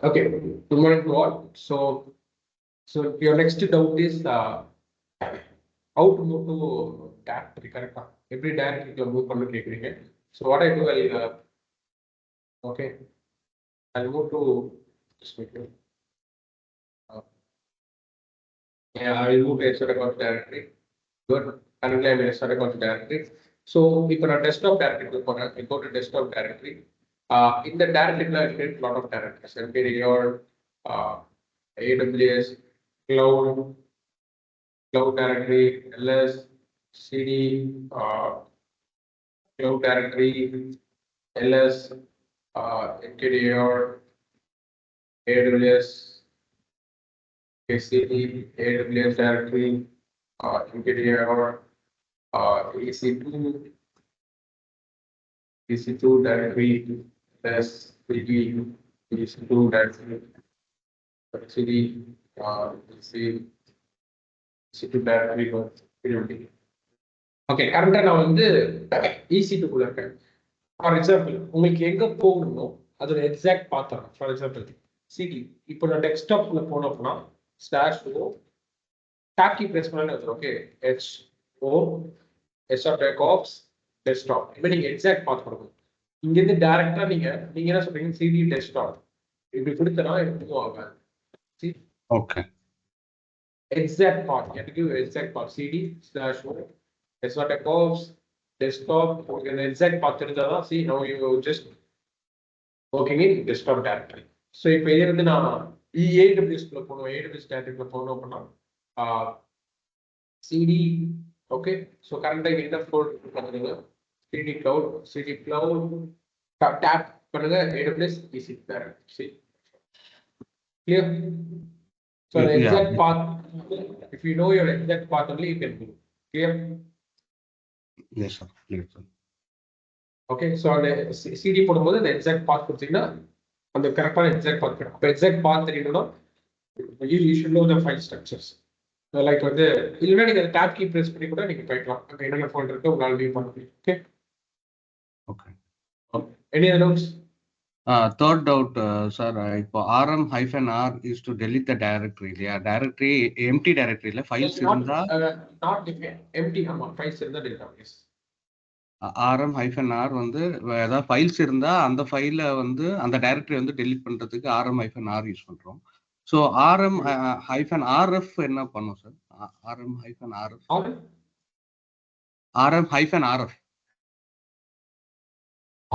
Okay, good morning to all. So your next doubt is how to move to directory, correct? Every directory you move from the. So what I do, okay, I'll move to just wait, yeah, I will move to SR account directory. Good. Currently I'm in SR account directory. So if on a desktop directory, I go to desktop directory. In the directory, I create a lot of directories. Inferior, AWS, cloud, cloud directory, ls, cd, cloud directory, ls, mkdir, aws, kcd, aws directory, mkdir, ec2, ec2 directory, ls, cd, ec2 directory, cd, ec, ec2 directory, okay கரெக்டாக நான் வந்து EC2 இருக்கேன். For example உங்களுக்கு எங்கே போகணுமோ அதோட exact பார்த்துறேன். For example CD இப்போ நான் டெஸ்க்டாப்ல போனோம் அப்படின்னா /o டாப் கீ ப்ரெஸ் பண்ணாலே வச்சுரும். ஓகே HO DevOps டெஸ்க்டாப் இப்போ நீங்கள் எக்ஸாக்ட் பார்த்து கொடுக்கணும். இங்கேருந்து டேரெக்டாக நீங்கள் என்ன சொல்றீங்க சிடி டெஸ்க்டாப் இப்படி கொடுத்தனா எனக்கு ஆகாது. Okay exact path. You have to give exact path. CD/O. That's what I call desktop. Okay, the exact path is see now you just working in desktop directory. So if I have the AWS AWS directory CD. Okay, so current time in the folder CD cloud tap AWS EC directory. Clear? So the exact path, if you know your exact path only, you can do. Clear? Yes, sir. Clear, sir. Okay, so the CD போடும்போது the exact path கொடுத்தீங்கன்னா அந்த கரெக்டான exact path கிடைக்கும். இப்போ exact path தெரியணும்னா you should know the file structures. Like வந்து இல்லைன்னா நீங்க tab key press பண்ணி கூட நீங்க போய்க்கலாம். அங்க என்னென்ன ஃபோல்டர் இருக்கு உங்களால வியூ பண்ண முடியும். Okay. Okay. Any other notes? Third doubt, sir, இப்போ rm-r is to delete the directory. இல்லையா directory empty directory இல்ல files இருந்தா not empty ஆமா files இருந்தா delete ஆகும். Yes. rm-r வந்து ஏதாவது ஃபைல்ஸ் இருந்தா அந்த ஃபைலை வந்து அந்த டைரக்டரி வந்து டெலீட் பண்றதுக்கு rm-r யூஸ் பண்றோம். ஸோ rm-rf என்ன பண்ணும் சார்? rm-rf rm-rf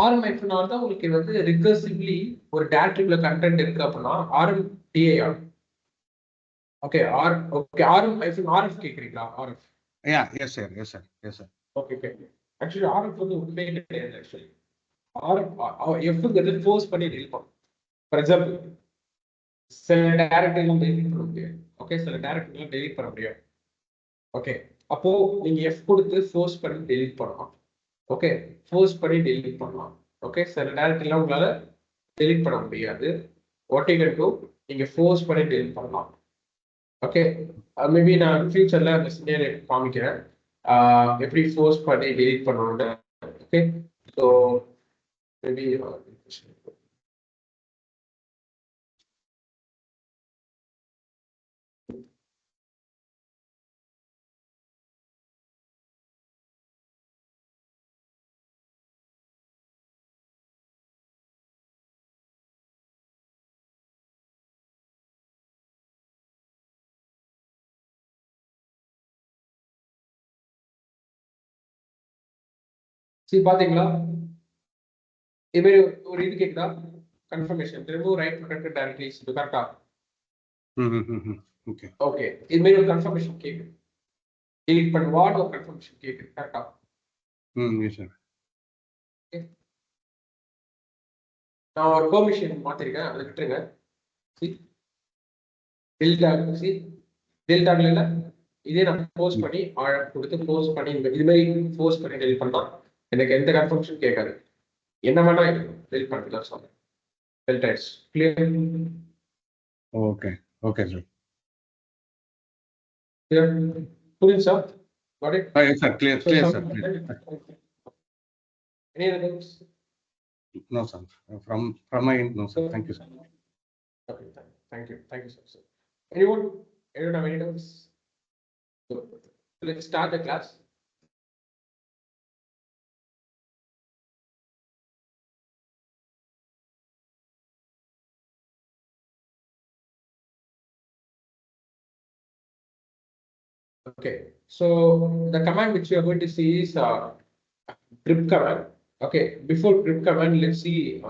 rm-r தான் உங்களுக்கு வந்து ரிகர்சிவ்லி ஒரு டைரக்டரிக்குள்ள கண்டென்ட் இருக்கு அப்படின்னா rmdir. ஓகே rm-rf கேக்குறீங்களா? rf yes sir okay actually rf வந்து உண்மையே கிடையாது. ஆக்சுவலி f ஃபோர்ஸ் பண்ணி டெலீட் பண்ணும். ஃபார் எக்ஸாம்பிள் சில டைரக்டரிலாம் டெலீட் பண்ண முடியாது. ஓகே சில டைரக்டரிலாம் டெலீட் பண்ண முடியாது. ஓகே அப்போ நீங்க f கொடுத்து ஃபோர்ஸ் பண்ணி டெலீட் பண்ணலாம். ஓகே ஃபோர்ஸ் பண்ணி டெலீட் பண்ணலாம். ஓகே சில டைரக்டரிலாம் உங்களால டெலீட் பண்ண முடியாது. வாட் யூ கேன் டு நீங்க ஃபோர்ஸ் பண்ணி டெலீட் பண்ணலாம். ஓகே மேபி நான் ஃபியூச்சர்ல அந்த சினாரியோ காமிக்கிறேன் எப்படி ஃபோர்ஸ் பண்ணி டெலீட் பண்ணணும்னு. ஓகே ஸோ மேபி பாத்தீங்களா இது ஒரு இது கேக்குதா confirmation remove right protected directories இது கரெக்ட்டா? ஓகே ஓகே இது மாதிரி ஒரு கன்ஃபர்மேஷன் கேக்குது. டெலீட் பண்ணுவாட் ஒரு கன்ஃபர்மேஷன் கேக்குது கரெக்ட்டா? Yes sir. நான் ஒரு பெர்மிஷன் மாத்திருக்கேன் அதை விட்டுருங்க. டெலிட் ஆகல இதே நான் போஸ்ட் பண்ணி ஆழம் கொடுத்து போஸ்ட் பண்ணி இது மாதிரி போஸ்ட் பண்ணி டெலிட் பண்ணலாம். எனக்கு எந்த கன்ஃபர்மேஷன் கேட்காது. என்ன வேணா டெலிட் பண்ணிக்கலாம் சொல்றேன். டெலிட் ஆயிடுச்சு. கிளியர்? Okay sir. கிளியர் புரியுது sir? Got it? Yes sir, clear sir. Any other doubts? No sir. From my end, no sir. Thank you sir. Thank you, sir. Anyone have any doubts? So, let's start the class. Okay, so the command which we are going to see is grip command. Okay, before grip command, let's see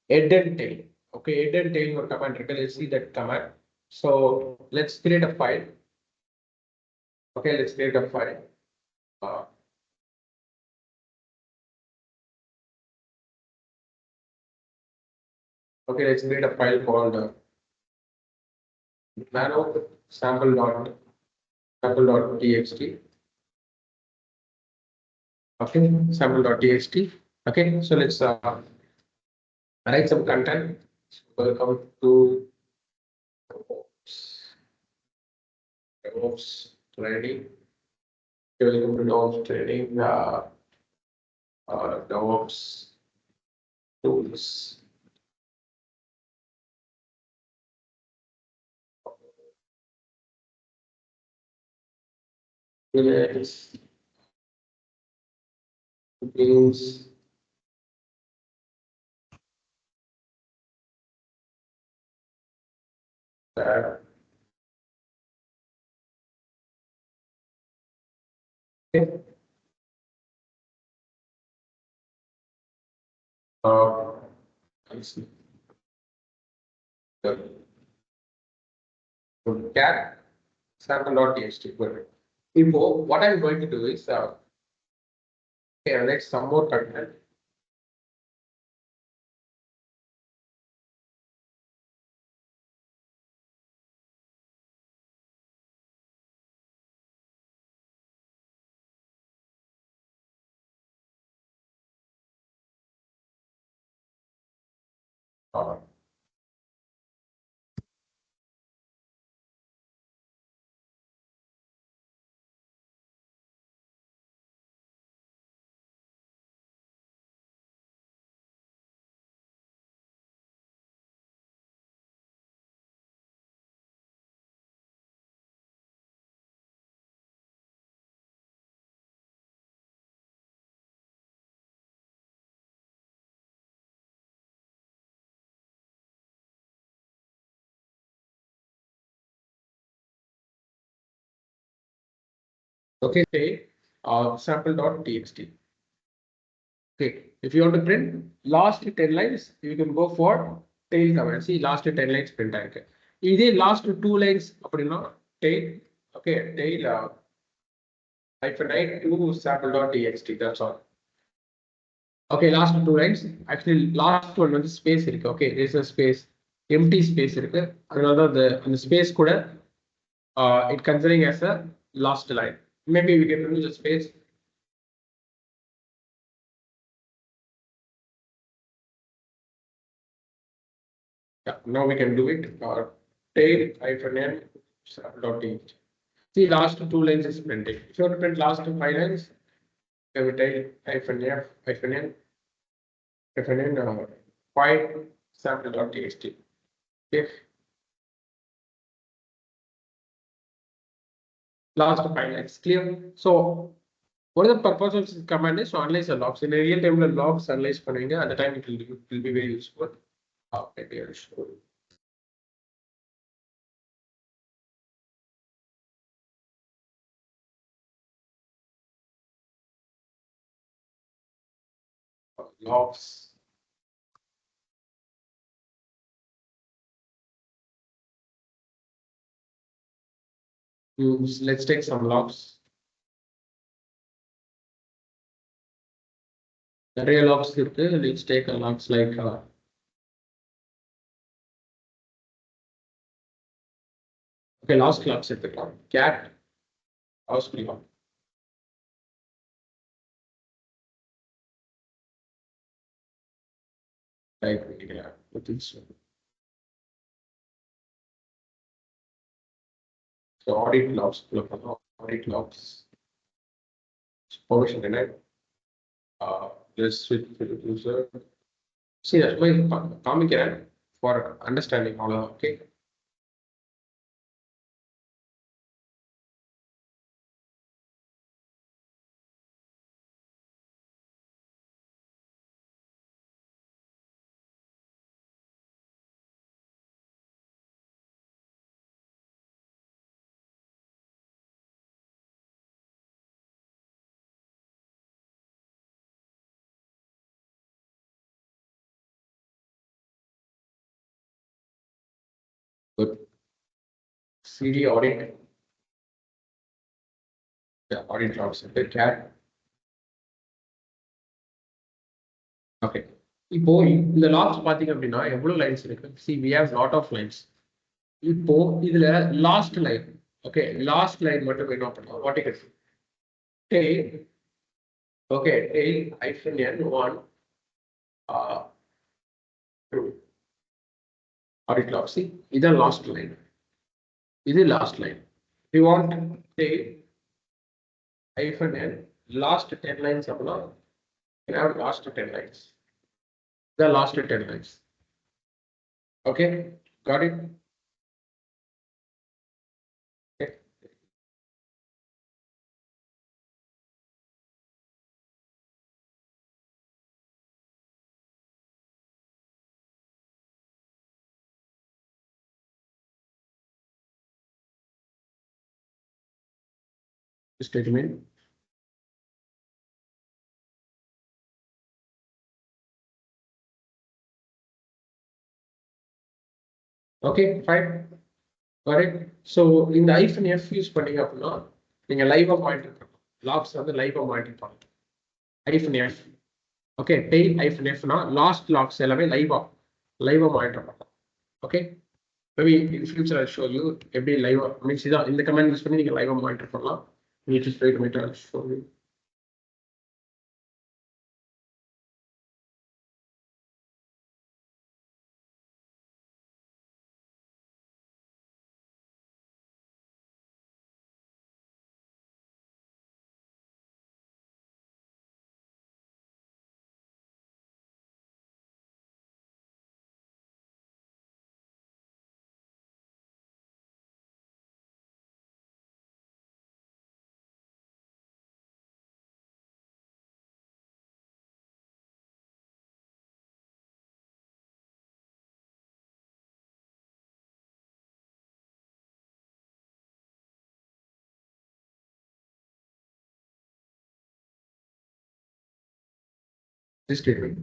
head and tail. Okay, head and tail command. Okay, let's see that command. So let's create a file. Okay, let's create a file. Uh, okay, let's create a file called nano sample.txt. Okay, sample.txt. Okay, so let's write some content. Welcome to DevOps training. Welcome to DevOps training. DevOps tools. Yes. Means that okay. Let's see. Cat sample.txt. Good. Info. What I'm going to do is okay, let's some more content. Uh, okay, say sample.txt. Okay, if you want to print last 10 lines, you can go for tail command. See, last 10 lines print ஆயிருக்கு. இதே last 2 lines அப்படின்னா tail, okay, tail -i to sample.txt. That's all. Okay, last 2 lines. Actually, last one வந்து space இருக்கு. Okay, there's a space, empty space இருக்கு. அதனால தான் அந்த space கூட it considering as a last line. Maybe we can remove the space. Yeah, now we can do it. Tail -n sample.txt. See, last 2 lines is printing. If you want to print last 5 lines, you have a tail -f -n file sample.txt. Okay. Last 5 lines clear. So what is the purpose of this command is to analyze the logs. In a real time, the logs analyze பண்ணுவீங்க. At the time, it will be very useful. Maybe I'll show you. Logs. Let's take some logs. நிறைய logs இருக்கு. Let's take a logs like okay, last logs எடுத்துக்கலாம். Cat house log. Like yeah, with this one. So audit logs, audit logs. Permission denied. Let's switch to the user. See, that's why காமிக்கிறேன் for understanding all. Okay. CD audit. The audit logs the cat. Okay. இப்போ இந்த லாக்ஸ் பாத்தீங்க அப்படின்னா எவ்வளவு lines இருக்கு? See, we have lot of lines. இப்போ இதுல last line, okay, last line மட்டும் என்ன பண்ணலாம்? What is tail, okay, tail hyphen n one two audit log. See, இது லாஸ்ட் லைன், இது last line. We want tail hyphen n last 10 lines அப்படின்னா we have last 10 lines. The last 10 lines. Okay, got it? Okay. Just wait a minute. Okay, fine. Got it? So in the hyphen F use பண்ணீங்க அப்படின்னா நீங்க லைவா monitor பண்ணலாம். லாக்ஸ் வந்து லைவா monitor பண்ணலாம். hyphen F. Okay, tail hyphen F னா last lakhs எல்லாமே லைவா மானிட்டர் பண்ணலாம். Okay, maybe in future I'll show you எப்படி லைவா மீன்ஸ் இதான் இந்த கமெண்ட் யூஸ் பண்ணி நீங்க லைவா மானிட்டர் பண்ணலாம். You just wait a minute, I'll show you. Just wait a minute.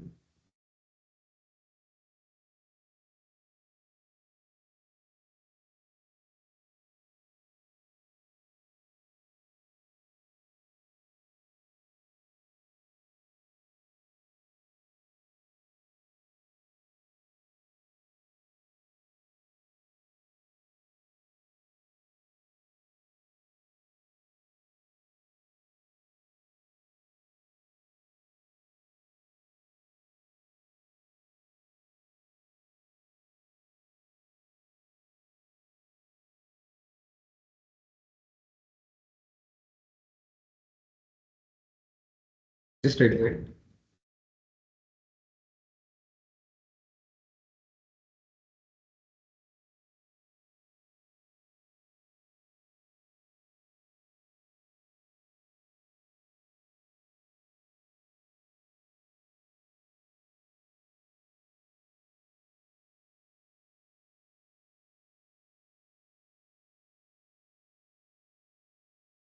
Just wait a minute.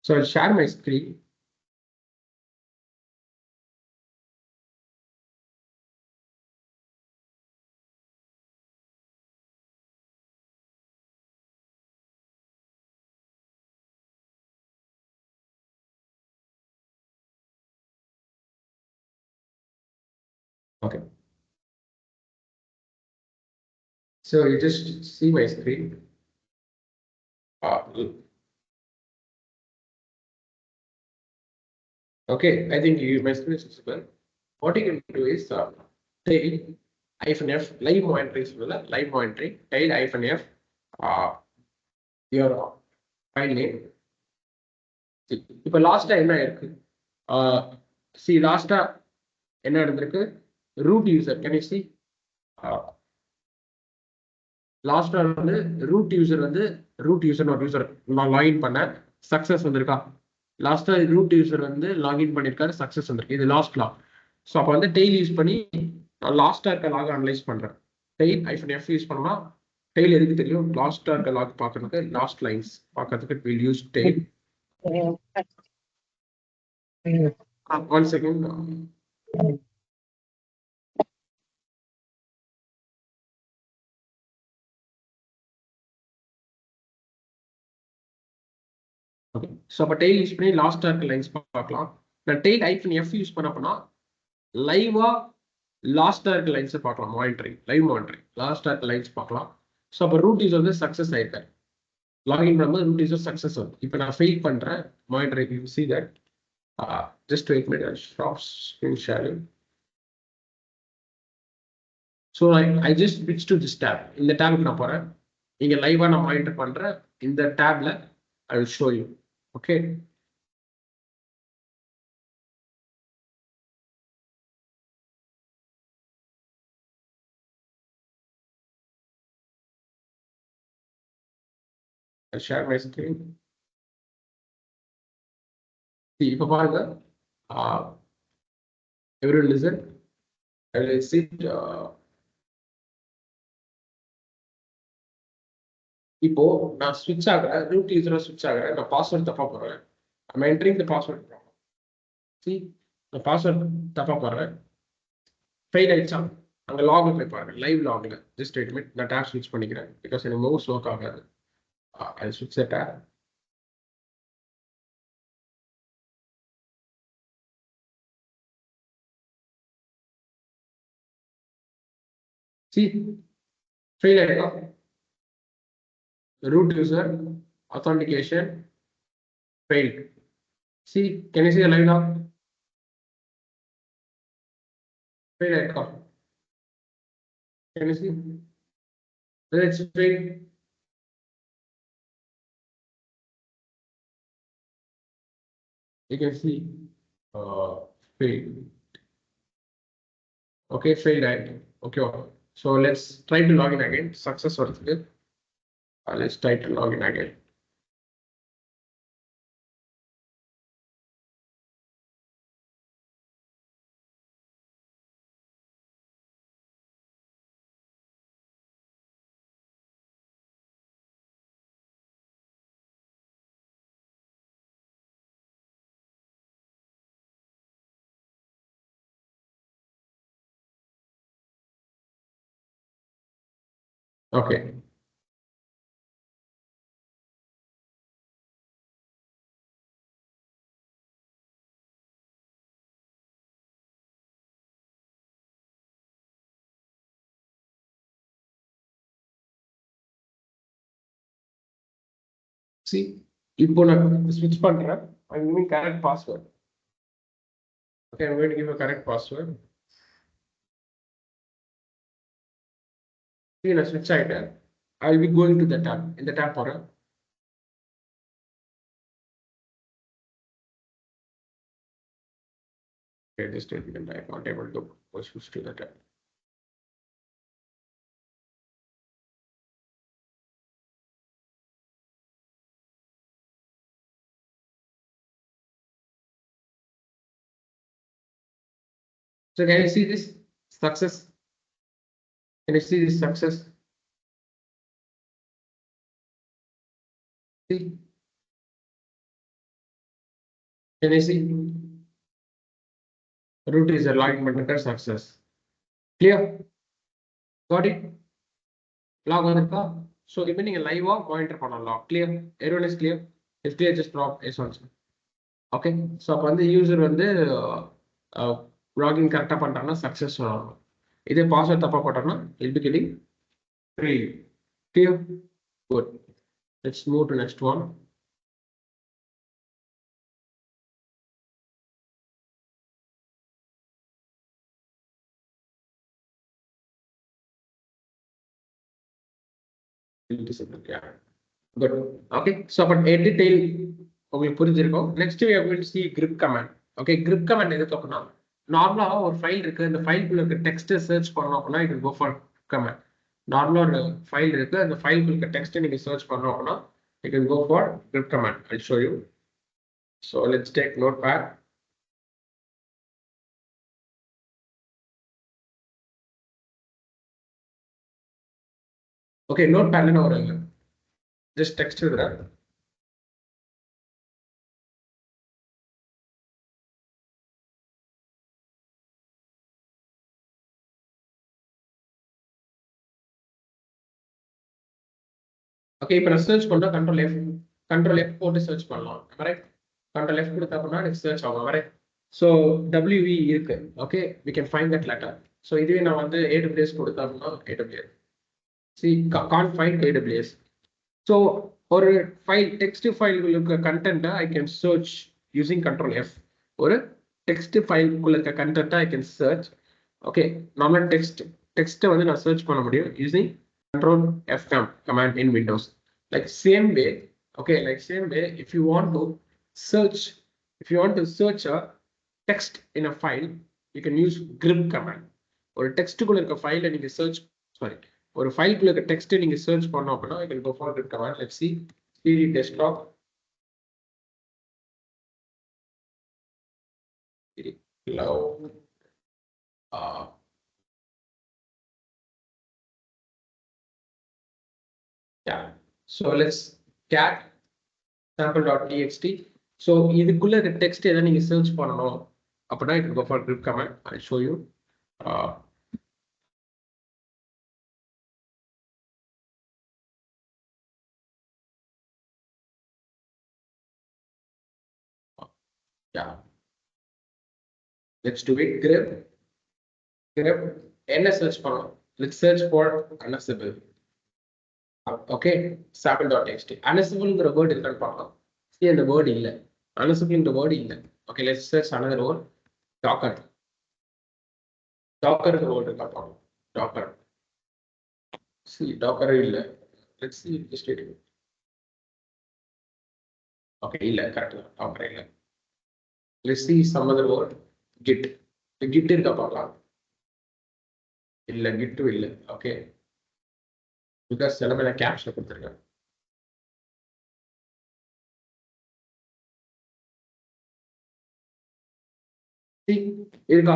So I'll share my screen. Okay. So you just see my screen. Okay, I think my screen is visible. What you can do is tail hyphen F live monitoring, live monitoring, tail hyphen F your file name. இப்போ லாஸ்டா என்ன இருக்கு? C லாஸ்டா என்ன இருந்திருக்கு? Root user. Can you see? லாஸ்டா வந்து root user ஒரு யூசர் நான் லாகின் பண்ண சக்சஸ் வந்திருக்கா? லாஸ்டா ரூட் யூசர் வந்து லாகின் பண்ணிருக்காரு, சக்சஸ் வந்திருக்கு. இது லாஸ்ட் லாக். ஸோ அப்போ வந்து டெய்ல் யூஸ் பண்ணி நான் லாஸ்டா இருக்க லாக் அனலைஸ் பண்றேன். டெய்ல் ஐஃபோன் எஃப் யூஸ் பண்ணா டெய்ல் எதுக்கு தெரியும்? லாஸ்டா இருக்க லாக் பார்க்கறதுக்கு, லாஸ்ட் லைன்ஸ் பார்க்கறதுக்கு will use tail. One second. Okay so அப்போ டெய்ல் யூஸ் பண்ணி லாஸ்ட்டாக இருக்க லைன்ஸ் பார்க்கலாம். நான் டெய்ல் -f யூஸ் பண்ண போனா லைவா லாஸ்ட்டாக இருக்க லைன்ஸை பார்க்கலாம். மானிட்டரிங், லைவ் மானிட்டரிங், லாஸ்ட்டாக இருக்க லைன்ஸ் பார்க்கலாம். ஸோ அப்போ ரூட் யூஸ் வந்து சக்ஸஸ் ஆயிருக்காரு. லாகின் பண்ணும்போது ரூட் யூஸர் சக்ஸஸ் ஆகும். இப்போ நான் ஃபெயில் பண்ணுறேன் monitoring, you see that just wait minute, stop screen sharing. So I just ஸ்விட்ச் டு திஸ் டேப். இந்த டேபுக்கு நான் போகிறேன். இங்கே லைவாக நான் மானிட்டர் பண்ணுறேன். இந்த டேப்ல I will show you. Okay, I share my screen. See, இப்போ பாருங்க, everyone listen. I will sit. இப்போ நான் ஸ்விட்ச் ஆகிறேன், ரூட் யூஸரா ஸ்விட்ச் ஆகிறேன். நான் பாஸ்வேர்ட் தப்பா போடுறேன். I'm entering the password wrong. See, நான் பாஸ்வேர்ட் தப்பா போடுறேன். ஃபெயில் ஆயிடுச்சா? அங்கே லாக்ல போய் பாருங்க, லைவ் லாக்ல. ஜஸ்ட் வெயிட் மினிட், நான் டேப் ஸ்விட்ச் பண்ணிக்கிறேன். பிகாஸ் எனக்கு மவுஸ் ஒர்க் ஆகாது. I switch the tab. See, fail ஆயிடுச்சா? Root user authentication failed. See, can you see the live log? Fail ஆயிடுச்சா? Can you see? Let's fail. You can see failed. Okay, failed right. Okay, okay. So let's try to log in again. Success or fail. Let's try to log in again. Okay. See, இப்போ நான் switch பண்றேன். I'm giving correct password. Okay, I'm going to give a correct password. See, நான் switch ஆயிட்டேன். I'll be going to the tab. இந்த tab போறேன். Okay, this statement I'm not able to switch to the tab. So can you see this success? Can you see this success? See? Can you see? Root is a login button success. Clear? Got it? Log வந்திருக்கா? So இப்போ நீங்க லைவா monitor பண்ணலாம். Clear? Everyone is clear? If clear, just drop yes answer. Okay? So அப்போ வந்து user வந்து login கரெக்டாக பண்ணிட்டாங்கன்னா சக்ஸஸ் ஆகும். இதே பாஸ்வேர்ட் தப்பா போட்டாங்கன்னா will be getting fail. Clear? Good. Let's move to next one. Yeah. Good. Okay. So about edit tail உங்களுக்கு புரிஞ்சிருக்கும். Next we are going to see grip command. Okay, grip command எதுக்கு அப்படின்னா நார்மலா ஒரு ஃபைல் இருக்கு, அந்த ஃபைலுக்குள்ள இருக்க டெக்ஸ்ட்டை சர்ச் பண்ணணும் அப்படின்னா it will go for command. நார்மலா ஒரு ஃபைல் இருக்கு, அந்த ஃபைலுக்குள்ள இருக்க டெக்ஸ்ட்டை நீங்க சர்ச் பண்ணணும் அப்படின்னா it will go for grip command. I'll show you. So let's take notepad. Okay, notepad ல ஒரு just text எழுதுறேன். ஓகே, இப்போ நான் சர்ச் பண்றேன், கண்ட்ரோல் F. control F போட்டு search பண்ணலாம். Right? Control F கொடுத்தா அப்படின்னா எனக்கு search ஆகும். Right? So WV இருக்கு. Okay, we can find that letter. So இதுவே நான் வந்து AWS கொடுத்தா அப்படின்னா AWS. See, can't find AWS. So ஒரு file text file குள்ள content I can search using control F. ஒரு text file குள்ள content I can search. Okay, normal text வந்து நான் search பண்ண முடியும் using control F command in Windows. Like same way, okay, like same way, if you want to search a text in a file, you can use grep command. ஒரு text குள்ள இருக்க file நீங்க search, sorry, ஒரு file குள்ள இருக்க text நீங்க search பண்ணோம் அப்படின்னா you can go for grep command. Let's see, cd desktop, cd cloud, yeah. So let's cat sample.txt. So இதுக்குள்ள இருக்க text எதை நீங்க search பண்ணணும் அப்படின்னா you can go for grep command. I'll show you. Yeah, let's do it. Grep என்ன search பண்ணணும்? Let's search for unusable. Okay, sample.txt. unusable word இருக்கான்னு பார்க்கலாம். See, அந்த word இல்ல. unusable word இல்ல. Okay, let's search another word. docker word இருக்கா பார்க்கலாம். docker. See, docker இல்ல. Let's see just wait. Okay, இல்ல, correct. docker இல்ல. Let's see some other word. git இருக்கா பார்க்கலாம். இல்ல, git இல்ல. Okay, because சில பேர் capsல கொடுத்திருக்காங்க. இருக்கா,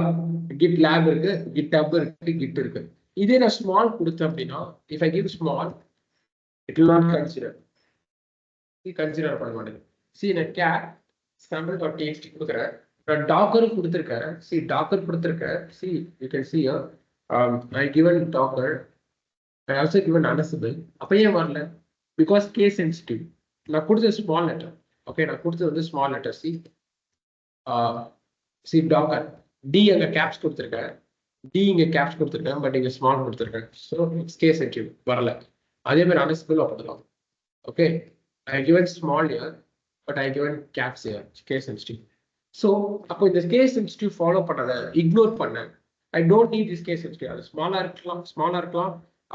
GitLab இருக்கு, GitHub இருக்கு, Git இருக்கு. இதே நான் small கொடுத்தேன் அப்படின்னா, if I give small, it will not consider. consider பண்ண மாட்டேங்குது. See, நான் cat sample.txt கொடுக்குறேன், நான் docker கொடுத்திருக்கேன். See, docker கொடுத்திருக்கேன். See, you can see here, I given docker, I also given unusable. அப்ப ஏன் வரல? Because case sensitive. நான் கொடுத்தது small letter. Okay, நான் கொடுத்தது வந்து small letter. See, docker d அங்க caps கொடுத்திருக்கேன், d இங்க caps கொடுத்திருக்கேன், பட் இங்க small கொடுத்திருக்கேன். So it's case sensitive, வரல. அதே மாதிரி unusable அப்படிதான். Okay, I given small here, but I given caps here, case sensitive. So அப்போ இந்த case sensitive follow பண்ணத ignore பண்ணேன். I don't need this case sensitive. அது ஸ்மாலா இருக்கலாம்,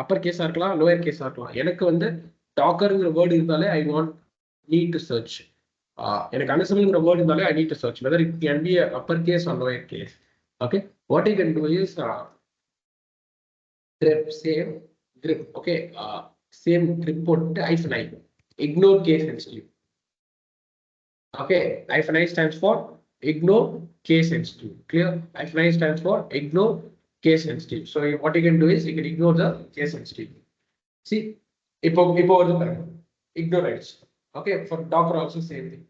அப்பர் கேஸா இருக்கலாம், லோயர் கேஸா இருக்கலாம். எனக்கு வந்து டாக்கர்ங்கிற வேர்டு இருந்தாலே I want need to search. எனக்கு unusable word இருந்தாலே I need to search whether it can be a upper case or lower case. Okay, what you can do is grep, same grep. Okay, same grep போட்டு -i, ignore case sensitive. Okay, -i stands for ignore case sensitive. Clear? -i stands for ignore case sensitive. So what you can do is you can ignore the case sensitive. See, இப்போ வருது பாருங்க, ignore it. Okay, for docker also same thing.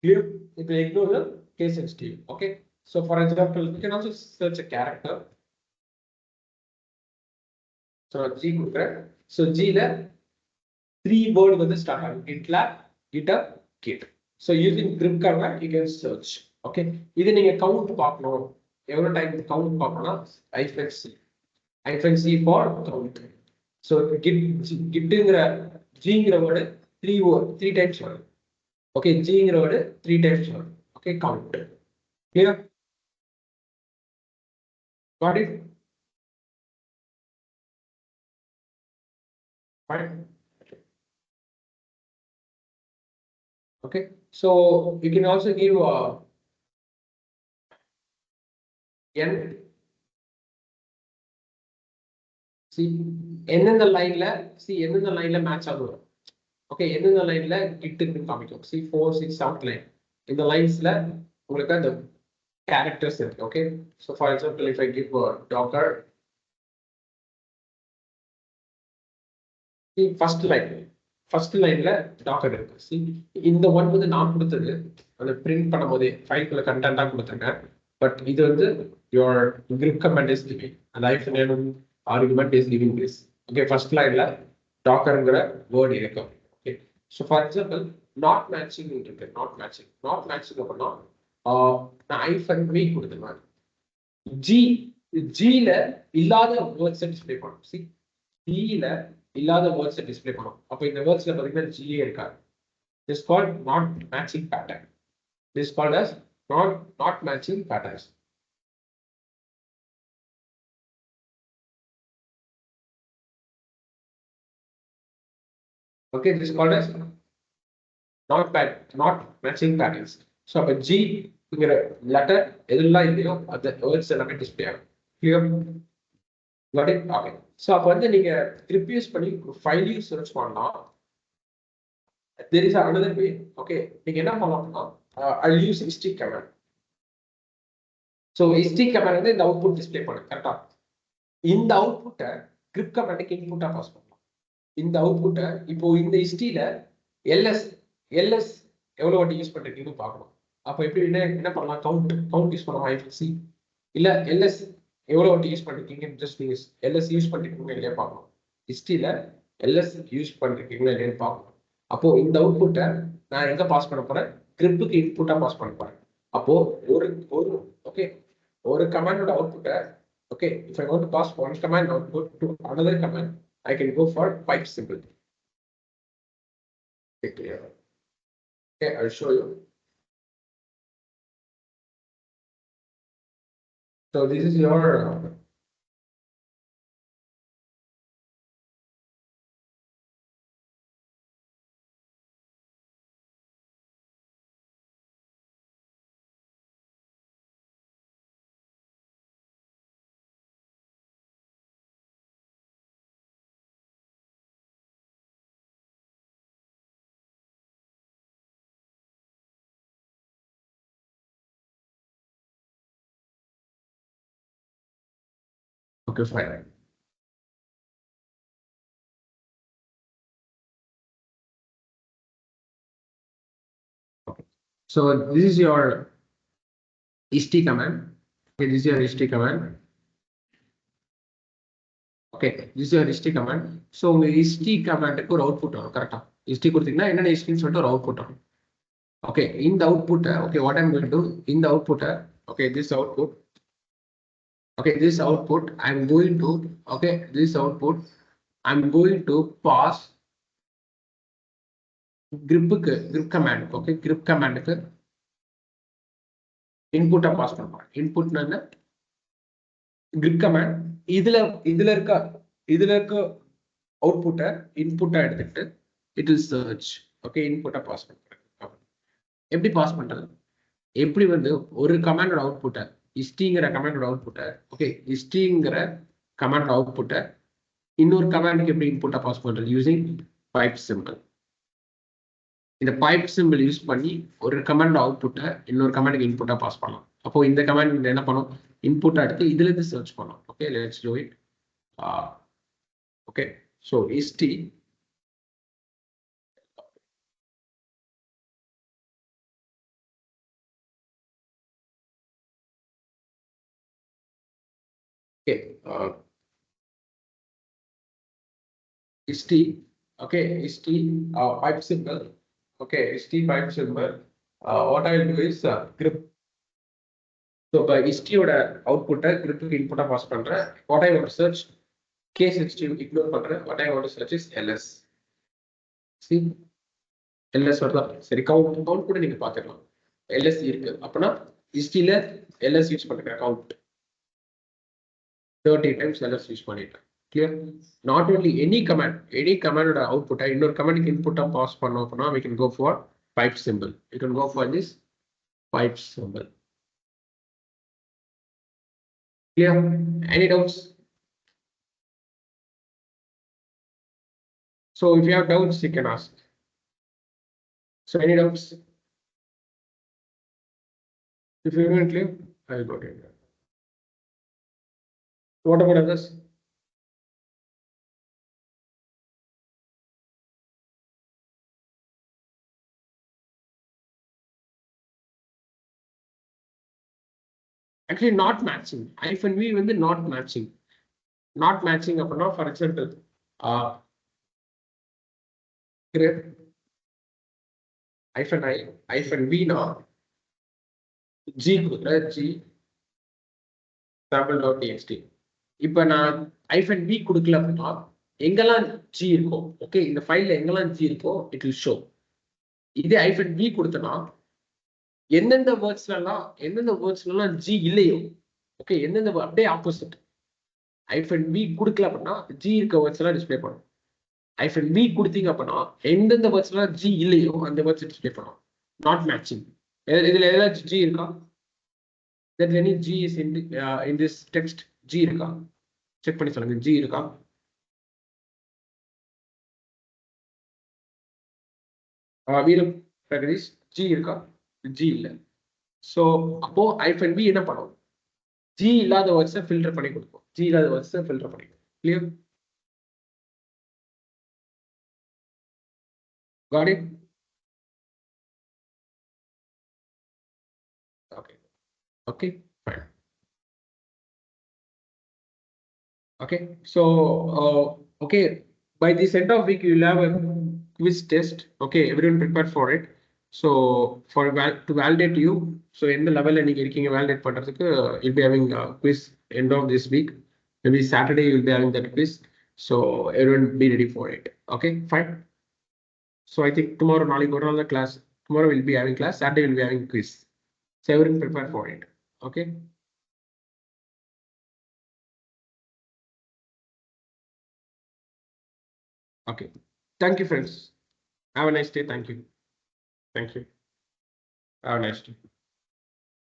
Clear? It will ignore the case sensitive. Okay, so for example, you can also search a character. So G கொடுக்குறேன். So G ல 3 word வந்து start ஆகும், GitLab, GitHub, Git. So using grep command you can search. Okay, இது நீங்க count பார்க்கணும், எவ்வளவு time count பார்க்கணும்னா -c for count. So gitங்கிற Gங்கிற வேர்டு 3 times வரும். Okay, Gங்கிற வேர்டு 3 times வரும். Okay, count. Clear? Got it? Fine. Okay, so you can also give n. See, எந்தெந்த லைன்ல எந்தெந்த லைன்ல மேட்ச் ஆகும். ஓகே, எந்தெந்த லைன்ல கிட் இருக்குன்னு காமிக்கும். See, 4, 6, 7 லைன், இந்த லைன்ஸ்ல உங்களுக்கு அந்த கேரக்டர்ஸ் இருக்கு. Okay, so for example, if I give docker, see, first லைன்ல டாக்கர் இருக்கு. See, இந்த ஒன் வந்து நான் கொடுத்தது அந்த பிரிண்ட் பண்ணும்போதே ஃபைல்குள்ள கண்டென்ட்டா கொடுத்துருக்கேன். பட் இது வந்து your grep command is giving, and argument is giving this. Okay, first line la dockerங்கிற word இருக்கும். Okay, so for example not matching இருக்கு, not matching அப்படின்னா நான் -v கொடுத்துருவேன். G ல இல்லாத வேர்ட்ஸ் டிஸ்ப்ளே பண்ணும். See, G ல இல்லாத வேர்ட்ஸ் டிஸ்ப்ளே பண்ணும். அப்ப இந்த வேர்ட்ஸ்ல பாத்தீங்கன்னா G இருக்காது. This is called not matching pattern. This is called as not matching patterns. Okay, this is called as not matching patterns. So அப்ப G ங்கிற லெட்டர் எதெல்லாம் இல்லையோ அந்த வேர்ட்ஸ் எல்லாமே டிஸ்ப்ளே ஆகும். Clear? Got it? Okay. So அப்ப வந்து நீங்க grep use பண்ணி ஃபைலையும் சர்ச் பண்ணலாம். There is another way. Okay, நீங்க என்ன பண்ணலாம்னா I'll use st command. So st command வந்து இந்த அவுட்புட் டிஸ்ப்ளே பண்ணும். கரெக்ட்டா? இந்த அவுட்புட்டை grep commandக்கு இன்புட்டா பாஸ் பண்ணலாம். இந்த அவுட்புட்டை இப்போ இந்த st ல ls எவ்வளவு வாட்டி யூஸ் பண்றீங்கன்னு பார்க்கணும். அப்ப எப்படி என்ன பண்ணலாம்? கவுண்ட் யூஸ் பண்ணலாம். ifc இல்ல ls எவ்வளவு வாட்டி யூஸ் பண்றீங்க ஜஸ்ட் நீங்க ls யூஸ் பண்றீங்களா இல்லையா பார்க்கணும். st ல ls யூஸ் பண்றீங்களா இல்லையா பார்க்கணும். அப்போ இந்த அவுட்புட்டை நான் எங்க பாஸ் பண்ண போறேன்? grepக்கு இன்புட்டா பாஸ் பண்ண போறேன். அப்போ ஒரு ஓகே ஒரு கமாண்டோட அவுட்புட்டை okay, if I want to pass one command output to another command, I can go for pipe symbol. Okay, I'll show you. So this is your okay, fine. Okay. So this is your st command. Okay, this is your st command. Okay, this is your st command. So உங்க st commandக்கு ஒரு output வரும். கரெக்ட்டா? st கொடுத்தீங்கன்னா என்னென்ன st ன்னு சொல்லிட்டு ஒரு output வரும். Okay, in the output, okay, what I'm going to do in the output, okay, this output, okay, this output, I'm going to, okay, this output, I'm going to pass grep command, okay, grep command input pass பண்ணுறேன். input என்ன? grep command இதுல இருக்க output input எடுத்துட்டு it will search, okay, input pass பண்ணுறேன். எப்படி pass பண்றது? எப்படி வந்து ஒரு கமாண்டோட அவுட்புட்டை st-ங்கிற கமாண்டோட அவுட்புட்டை ஓகே st-ங்கிற கமாண்டோட அவுட்புட்டை இன்னொரு கமாண்டுக்கு எப்படி இன்புட்டா பாஸ் பண்றது? Using pipe simple. இந்த பைப் சிம்பிள் யூஸ் பண்ணி ஒரு கமாண்டோட அவுட்புட்டை இன்னொரு கமாண்டுக்கு இன்புட்டா பாஸ் பண்ணலாம். அப்போ இந்த கமாண்ட் என்ன பண்ணும்? இன்புட்டா எடுத்து இதுல இருந்து சர்ச் பண்ணும். Okay, let's to it. Okay, so st okay, st, okay, st pipe symbol, okay, st pipe symbol. What I will do is grep. So by st ஓட அவுட்புட்டை grepக்கு இன்புட்டா பாஸ் பண்றேன். What I want to search, case sensitive ignore பண்றேன். What I want to search is ls. See, ls வருதா? சரி, count கூட நீங்க பாத்துக்கலாம். ls இருக்கு அப்பனா st ல ls யூஸ் பண்றேன். கவுண்ட் 30 times ls யூஸ் பண்ணிட்டேன். Clear? Not only any command ஓட அவுட்புட்டை இன்னொரு கமாண்டுக்கு இன்புட்டா பாஸ் பண்ணோம் அப்படின்னா we can go for pipe symbol. You can go for this pipe symbol. Clear? Any doubts? So if you have doubts, you can ask. So any doubts? If you don't clear, I will go to it. What about others? Actually not matching. -v வந்து not matching. not matching அப்படின்னா for example grep hyphen I hyphen V னா G கொடுக்குற G sample.txt. இப்போ நான் hyphen V கொடுக்கல அப்படின்னா எங்கெல்லாம் G இருக்கோ ஓகே இந்த ஃபைல்ல எங்கெல்லாம் G இருக்கோ இட் will show. இதே hyphen V கொடுத்தனா எந்தெந்த வேர்ட்ஸ்லாம் G இல்லையோ ஓகே எந்தெந்த அப்படியே ஆப்போசிட் hyphen V கொடுக்கல அப்படின்னா G இருக்க வேர்ட்ஸ் எல்லாம் டிஸ்ப்ளே பண்ணும். hyphen V கொடுத்தீங்க அப்படின்னா எந்தெந்த வேர்ட்ஸ்லாம் G இல்லையோ அந்த வேர்ட்ஸ் டிஸ்ப்ளே பண்ணும். Not matching. இதுல ஏதாச்சும் G இருக்கா? That any G is in this text G இருக்கா? செக் பண்ணி சொல்லுங்க G இருக்கா? வீரம் பிரகதீஷ் G இருக்கா? G இல்ல. ஸோ அப்போ hyphen V என்ன பண்ணும்? G இல்லாத வேர்ட்ஸை ஃபில்டர் பண்ணி கொடுக்கும். G இல்லாத வேர்ட்ஸை ஃபில்டர் பண்ணி கொடுக்கும். Clear? Got it? Okay. Okay. Fine. Okay. So okay. By this end of week, you will have a quiz test. Okay, everyone prepare for it. So for to validate you, so in the level நீங்க இருக்கீங்க validate பண்றதுக்கு you'll be having a quiz end of this week. Maybe Saturday you'll be having that quiz. So everyone be ready for it. Okay, fine. So I think tomorrow நாளைக்கு ஒரு நாள் class. Tomorrow we'll be having class. Saturday we'll be having quiz. So everyone prepare for it. Okay. Okay. Thank you, friends. Have a nice day. Thank you. Thank you. Have a nice day.